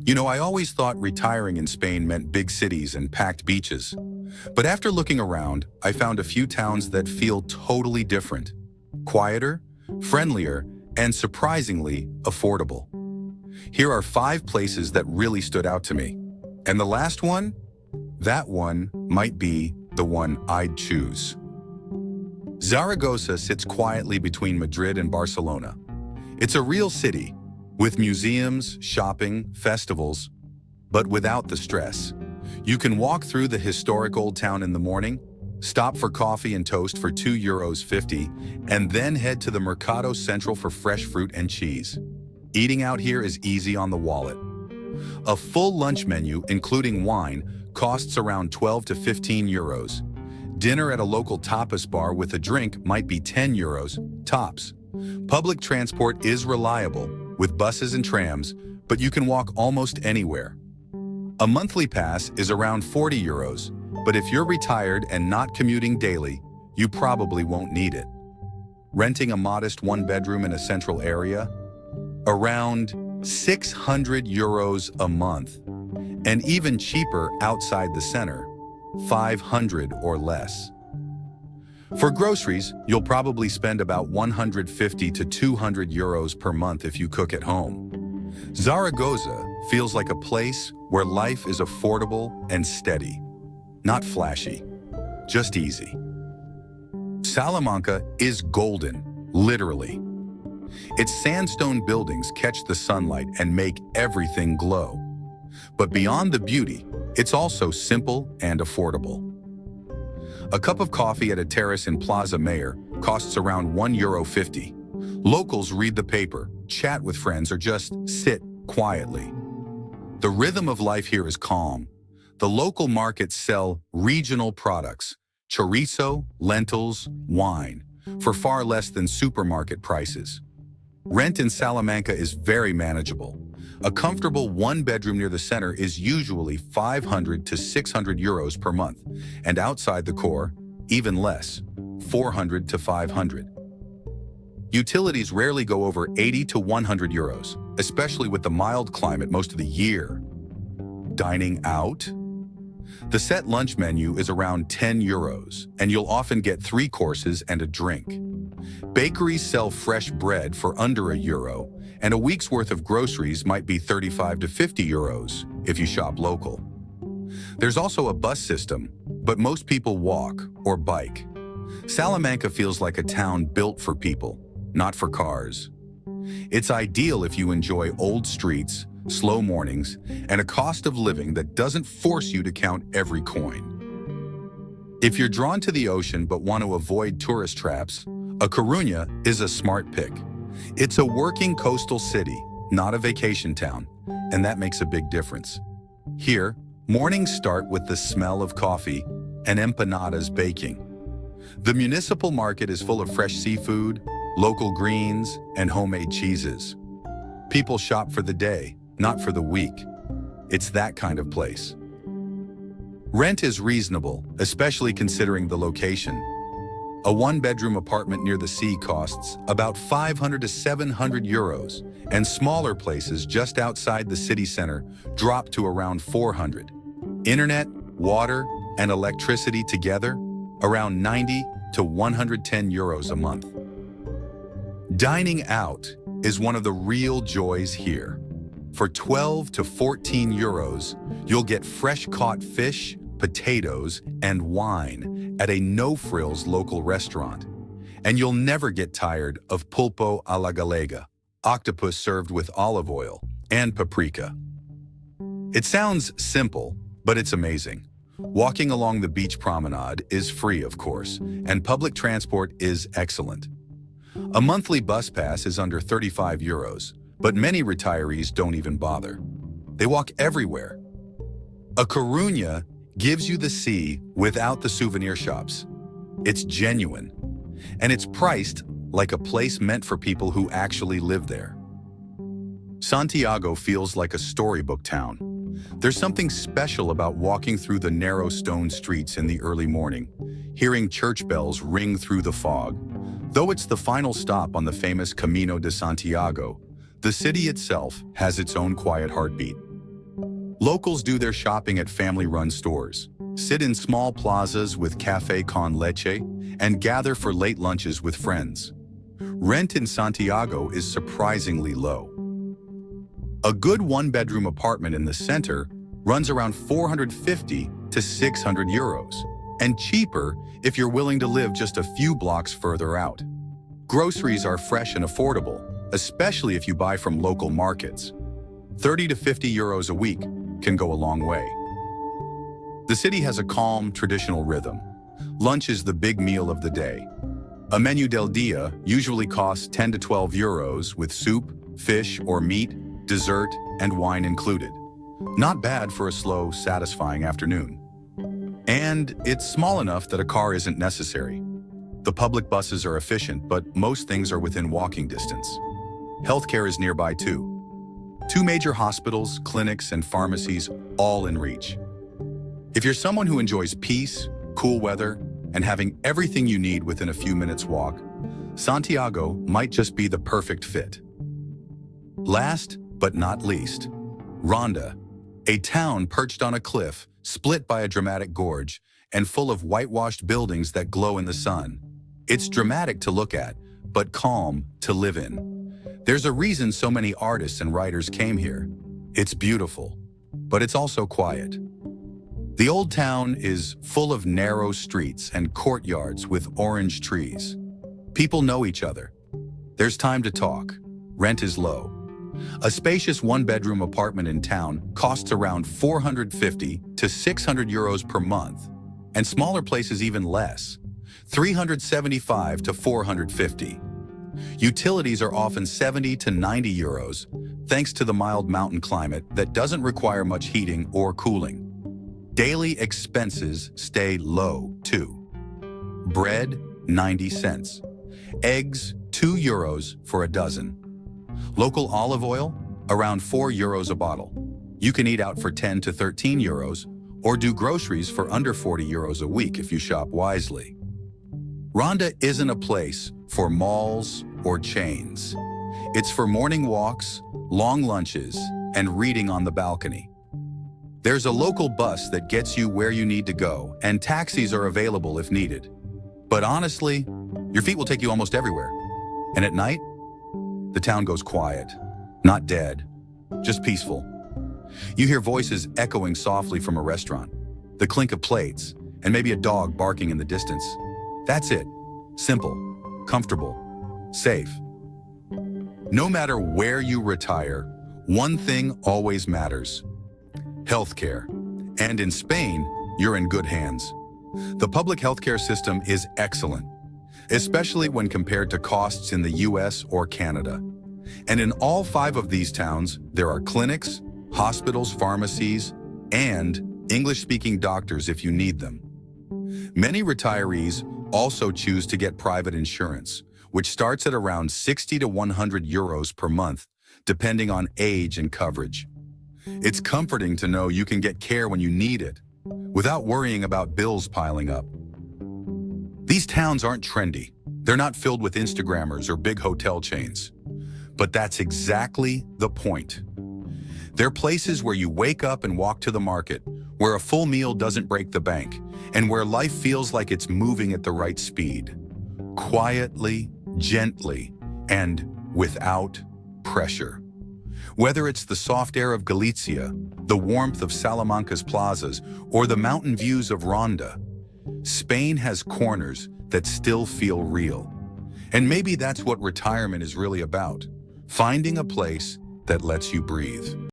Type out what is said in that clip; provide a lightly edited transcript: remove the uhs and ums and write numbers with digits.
You know, I always thought retiring in Spain meant big cities and packed beaches. But after looking around, I found a few towns that feel totally different. Quieter, friendlier, and surprisingly affordable. Here are 5 places that really stood out to me. And the last one? That one might be the one I'd choose. Zaragoza sits quietly between Madrid and Barcelona. It's a real city, with museums, shopping, festivals, but without the stress. You can walk through the historic old town in the morning, stop for coffee and toast for €2.50, and then head to the Mercado Central for fresh fruit and cheese. Eating out here is easy on the wallet. A full lunch menu, including wine, costs around 12 to 15 euros. Dinner at a local tapas bar with a drink might be 10 euros, tops. Public transport is reliable, with buses and trams, but you can walk almost anywhere. A monthly pass is around 40 euros, but if you're retired and not commuting daily, you probably won't need it. Renting a modest one-bedroom in a central area? Around 600 euros a month, and even cheaper outside the center, 500 or less. For groceries, you'll probably spend about 150 to 200 euros per month if you cook at home. Zaragoza feels like a place where life is affordable and steady. Not flashy, just easy. Salamanca is golden, literally. Its sandstone buildings catch the sunlight and make everything glow. But beyond the beauty, it's also simple and affordable. A cup of coffee at a terrace in Plaza Mayor costs around €1.50. Locals read the paper, chat with friends, or just sit quietly. The rhythm of life here is calm. The local markets sell regional products, chorizo, lentils, wine, for far less than supermarket prices. Rent in Salamanca is very manageable. A comfortable one-bedroom near the center is usually 500 to 600 euros per month, and outside the core, even less, 400 to 500. Utilities rarely go over 80 to 100 euros, especially with the mild climate most of the year. Dining out? The set lunch menu is around 10 euros, and you'll often get 3 courses and a drink. Bakeries sell fresh bread for under €1, and a week's worth of groceries might be 35 to 50 euros if you shop local. There's also a bus system, but most people walk or bike. Salamanca feels like a town built for people, not for cars. It's ideal if you enjoy old streets, slow mornings, and a cost of living that doesn't force you to count every coin. If you're drawn to the ocean but want to avoid tourist traps, A Coruña is a smart pick. It's a working coastal city, not a vacation town, and that makes a big difference. Here, mornings start with the smell of coffee and empanadas baking. The municipal market is full of fresh seafood, local greens, and homemade cheeses. People shop for the day, not for the week. It's that kind of place. Rent is reasonable, especially considering the location. A one-bedroom apartment near the sea costs about 500 to 700 euros, and smaller places just outside the city center drop to around 400. Internet, water, and electricity together, around 90 to 110 euros a month. Dining out is one of the real joys here. For 12 to 14 euros, you'll get fresh-caught fish, potatoes, and wine at a no-frills local restaurant. And you'll never get tired of pulpo a la gallega, octopus served with olive oil, and paprika. It sounds simple, but it's amazing. Walking along the beach promenade is free, of course, and public transport is excellent. A monthly bus pass is under 35 euros, but many retirees don't even bother. They walk everywhere. A Coruña gives you the sea without the souvenir shops. It's genuine, and it's priced like a place meant for people who actually live there. Santiago feels like a storybook town. There's something special about walking through the narrow stone streets in the early morning, hearing church bells ring through the fog. Though it's the final stop on the famous Camino de Santiago, the city itself has its own quiet heartbeat. Locals do their shopping at family-run stores, sit in small plazas with café con leche, and gather for late lunches with friends. Rent in Santiago is surprisingly low. A good one-bedroom apartment in the center runs around 450 to 600 euros, and cheaper if you're willing to live just a few blocks further out. Groceries are fresh and affordable, especially if you buy from local markets. 30 to 50 euros a week can go a long way. The city has a calm, traditional rhythm. Lunch is the big meal of the day. A menu del dia usually costs 10 to 12 euros with soup, fish or meat, dessert, and wine included. Not bad for a slow, satisfying afternoon. And it's small enough that a car isn't necessary. The public buses are efficient, but most things are within walking distance. Healthcare is nearby too. 2 major hospitals, clinics, and pharmacies all in reach. If you're someone who enjoys peace, cool weather, and having everything you need within a few minutes walk, Santiago might just be the perfect fit. Last but not least, Ronda, a town perched on a cliff, split by a dramatic gorge, and full of whitewashed buildings that glow in the sun. It's dramatic to look at, but calm to live in. There's a reason so many artists and writers came here. It's beautiful, but it's also quiet. The old town is full of narrow streets and courtyards with orange trees. People know each other. There's time to talk. Rent is low. A spacious one-bedroom apartment in town costs around 450 to 600 euros per month, and smaller places even less, 375 to 450. Utilities are often 70 to 90 euros, thanks to the mild mountain climate that doesn't require much heating or cooling. Daily expenses stay low, too. Bread, 90 cents. Eggs, 2 euros for a dozen. Local olive oil, around 4 euros a bottle. You can eat out for 10 to 13 euros, or do groceries for under 40 euros a week if you shop wisely. Ronda isn't a place for malls or chains. It's for morning walks, long lunches, and reading on the balcony. There's a local bus that gets you where you need to go, and taxis are available if needed. But honestly, your feet will take you almost everywhere. And at night, the town goes quiet, not dead, just peaceful. You hear voices echoing softly from a restaurant, the clink of plates, and maybe a dog barking in the distance. That's it. Simple, comfortable, safe. No matter where you retire, one thing always matters: healthcare. And in Spain, you're in good hands. The public healthcare system is excellent, especially when compared to costs in the US or Canada. And in all 5 of these towns, there are clinics, hospitals, pharmacies, and English-speaking doctors if you need them. Many retirees also choose to get private insurance, which starts at around 60 to 100 euros per month, depending on age and coverage. It's comforting to know you can get care when you need it, without worrying about bills piling up. These towns aren't trendy. They're not filled with Instagrammers or big hotel chains. But that's exactly the point. They're places where you wake up and walk to the market, where a full meal doesn't break the bank, and where life feels like it's moving at the right speed. Quietly, gently, and without pressure. Whether it's the soft air of Galicia, the warmth of Salamanca's plazas, or the mountain views of Ronda, Spain has corners that still feel real. And maybe that's what retirement is really about: finding a place that lets you breathe.